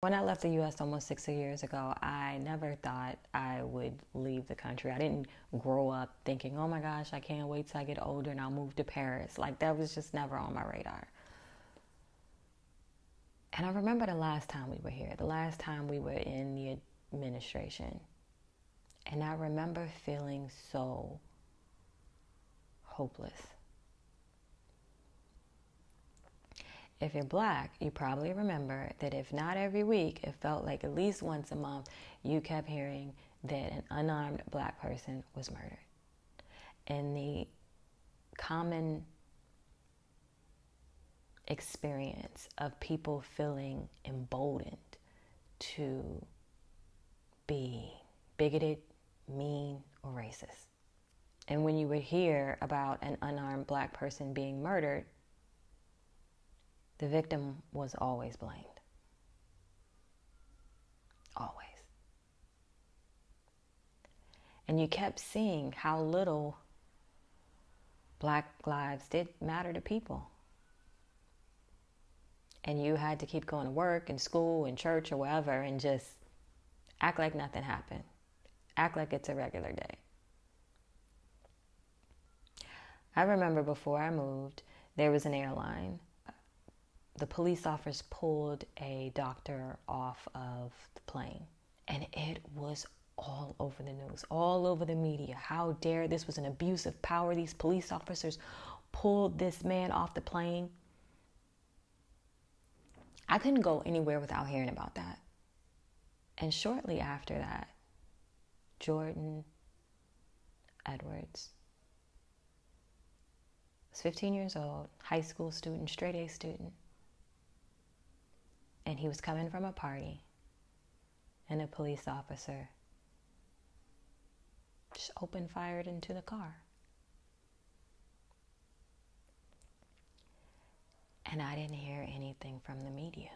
When I left the U.S. almost 60 years ago, I never thought I would leave the country. I didn't grow up thinking, oh my gosh, I can't wait till I get older and I'll move to Paris. Like, that was just never on my radar. And I remember the last time we were here, the last time we were in the administration. And I remember feeling so hopeless. If you're black, you probably remember that if not every week, it felt like at least once a month, you kept hearing that an unarmed black person was murdered. And the common experience of people feeling emboldened to be bigoted, mean, or racist. And when you would hear about an unarmed black person being murdered, the victim was always blamed. Always. And you kept seeing how little black lives did matter to people. And you had to keep going to work and school and church or wherever and just act like nothing happened. Act like it's a regular day. I remember before I moved, there was an airline. The police officers pulled a doctor off of the plane. And it was all over the news, all over the media. How dare, this was an abuse of power. These police officers pulled this man off the plane. I couldn't go anywhere without hearing about that. And shortly after that, Jordan Edwards was 15 years old, high school student, straight A student. And he was coming from a party, and a police officer just opened fired into the car. And I didn't hear anything from the media.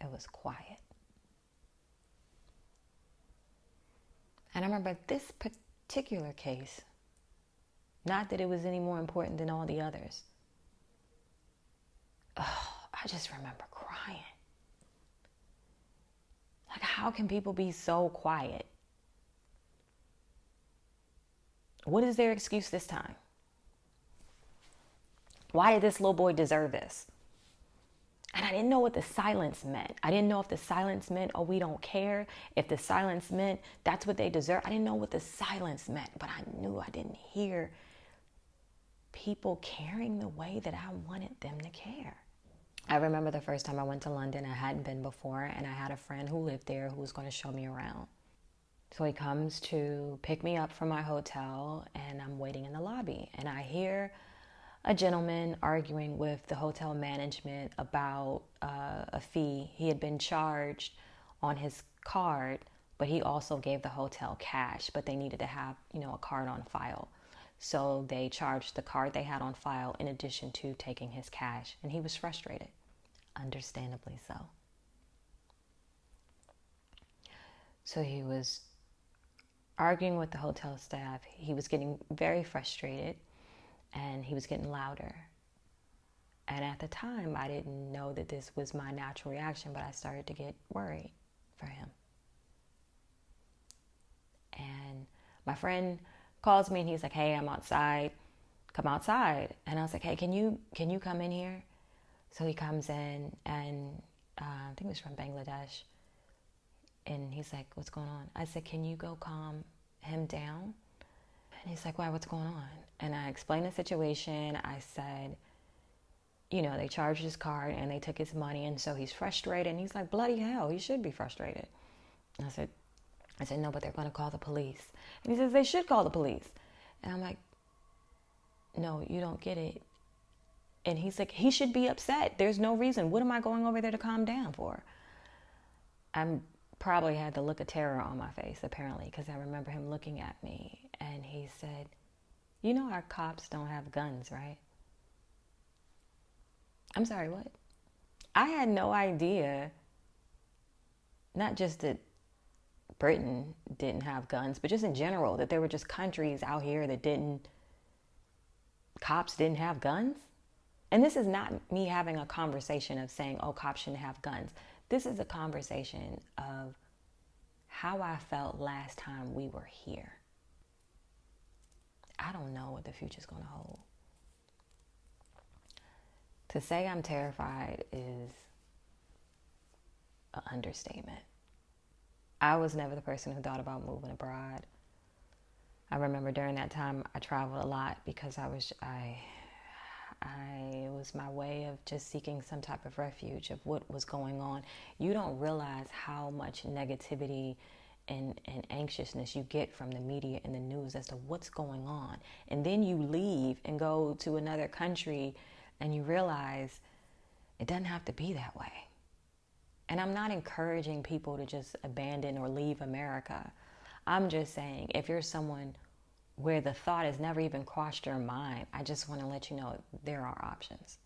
It was quiet. And I remember this particular case, not that it was any more important than all the others. I just remember crying. Like, how can people be so quiet? What is their excuse this time? Why did this little boy deserve this? And I didn't know what the silence meant. I didn't know if the silence meant, oh, we don't care. If the silence meant that's what they deserve. I didn't know what the silence meant, but I knew I didn't hear people caring the way that I wanted them to care. I remember the first time I went to London, I hadn't been before, and I had a friend who lived there who was going to show me around. So he comes to pick me up from my hotel, and I'm waiting in the lobby. And I hear a gentleman arguing with the hotel management about a fee. He had been charged on his card, but he also gave the hotel cash, but they needed to have, a card on file. So they charged the card they had on file in addition to taking his cash. And he was frustrated, understandably so. So he was arguing with the hotel staff. He was getting very frustrated and he was getting louder. And at the time, I didn't know that this was my natural reaction, but I started to get worried for him. And my friend calls me and he's like, hey, I'm outside. Come outside. And I was like, hey, can you come in here? So he comes in and I think he was from Bangladesh. And he's like, what's going on? I said, can you go calm him down? And he's like, why, what's going on? And I explained the situation. I said, they charged his card and they took his money. And so he's frustrated. And he's like, bloody hell, he should be frustrated. And I said, no, but they're going to call the police. And he says, they should call the police. And I'm like, no, you don't get it. And he's like, he should be upset. There's no reason. What am I going over there to calm down for? I probably had the look of terror on my face, apparently, because I remember him looking at me. And he said, our cops don't have guns, right? I'm sorry, what? I had no idea, not just that Britain didn't have guns, but just in general, that there were just countries out here that cops didn't have guns. And this is not me having a conversation of saying, oh, cops shouldn't have guns. This is a conversation of how I felt last time we were here. I don't know what the future's going to hold. To say I'm terrified is an understatement. I was never the person who thought about moving abroad. I remember during that time I traveled a lot because it was my way of just seeking some type of refuge of what was going on. You don't realize how much negativity and anxiousness you get from the media and the news as to what's going on. And then you leave and go to another country and you realize it doesn't have to be that way. And I'm not encouraging people to just abandon or leave America. I'm just saying, if you're someone where the thought has never even crossed your mind, I just want to let you know there are options.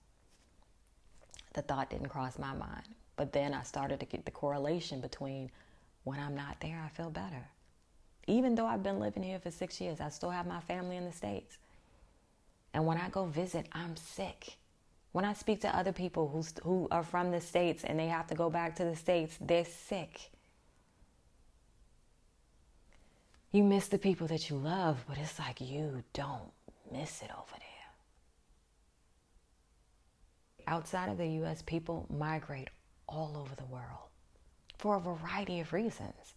The thought didn't cross my mind. But then I started to get the correlation between when I'm not there, I feel better. Even though I've been living here for 6 years, I still have my family in the States. And when I go visit, I'm sick. When I speak to other people who are from the States and they have to go back to the States, they're sick. You miss the people that you love, but it's like you don't miss it over there. Outside of the U.S., people migrate all over the world for a variety of reasons.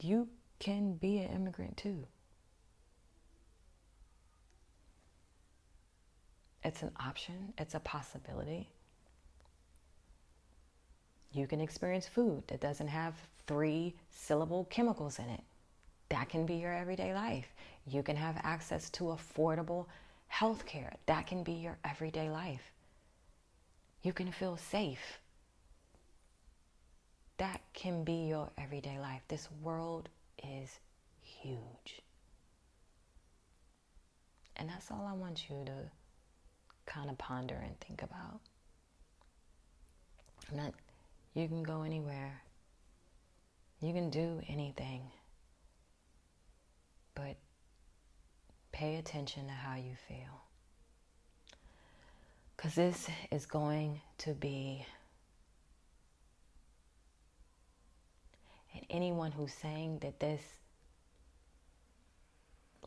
You can be an immigrant too. It's an option. It's a possibility. You can experience food that doesn't have 3-syllable chemicals in it. That can be your everyday life. You can have access to affordable health care. That can be your everyday life. You can feel safe. That can be your everyday life. This world is huge. And that's all I want you to kind of ponder and think about. You can go anywhere. You can do anything. But pay attention to how you feel. Because this is going to be, and anyone who's saying that this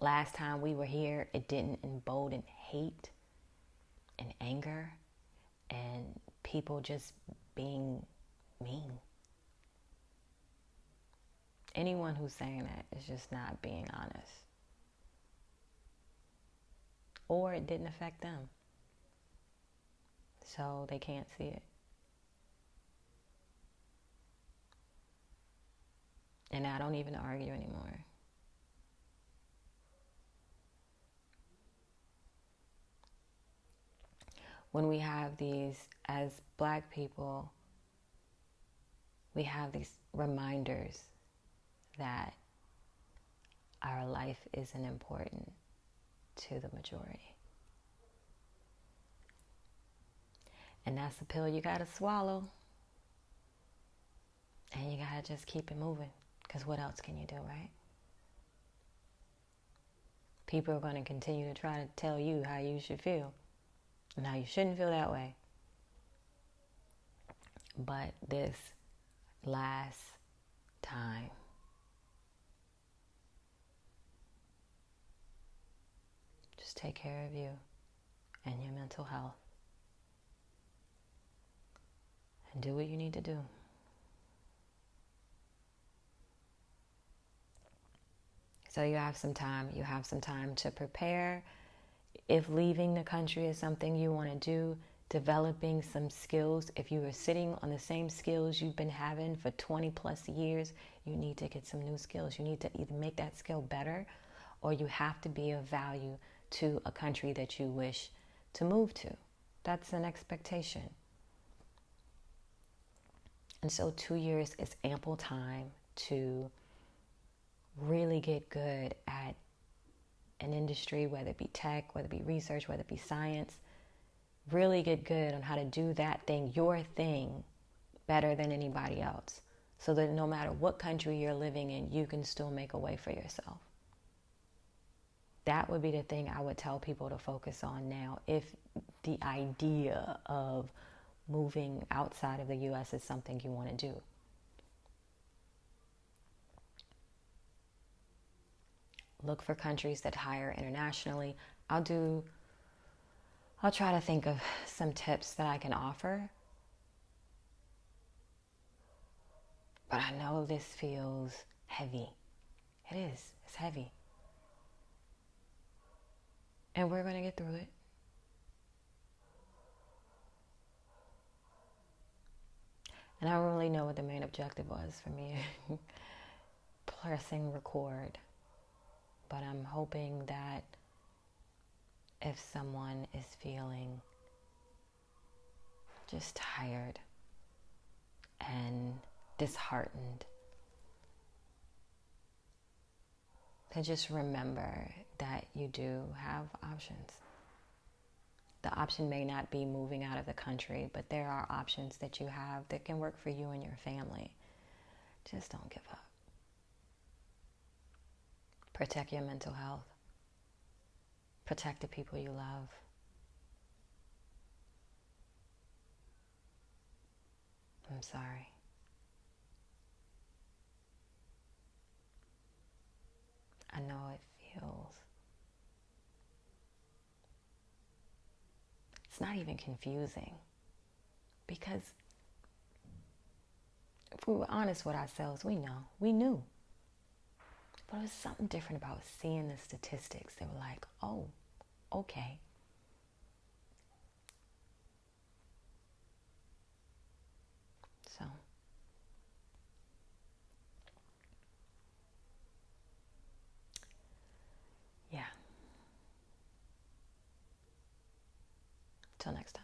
last time we were here, it didn't embolden hate and anger and people just being mean. Anyone who's saying that is just not being honest. Or it didn't affect them. So they can't see it. And I don't even argue anymore. When we have these, as Black people, we have these reminders that our life isn't important to the majority. And that's the pill you gotta swallow. And you gotta just keep it moving. Because what else can you do, right? People are going to continue to try to tell you how you should feel. And how you shouldn't feel that way. But this last time, just take care of you and your mental health. And do what you need to do. So you have some time. You have some time to prepare. If leaving the country is something you want to do, developing some skills. If you are sitting on the same skills you've been having for 20 plus years, you need to get some new skills. You need to either make that skill better, or you have to be of value to a country that you wish to move to. That's an expectation. And so 2 years is ample time to really get good at an industry, whether it be tech, whether it be research, whether it be science. Really get good on how to do that thing, your thing, better than anybody else. So that no matter what country you're living in, you can still make a way for yourself. that would be the thing I would tell people to focus on now, if the idea of moving outside of the US is something you want to do. Look for countries that hire internationally. I'll try to think of some tips that I can offer. But I know this feels heavy. It is. It's heavy. And we're going to get through it. And I don't really know what the main objective was for me pressing record. But I'm hoping that if someone is feeling just tired and disheartened, to just remember that you do have options. The option may not be moving out of the country, but there are options that you have that can work for you and your family. Just don't give up. Protect your mental health. Protect the people you love. I'm sorry. I know it feels... It's not even confusing, because if we were honest with ourselves, we knew. But it was something different about seeing the statistics. They were like, oh, okay. So, yeah. Till next time.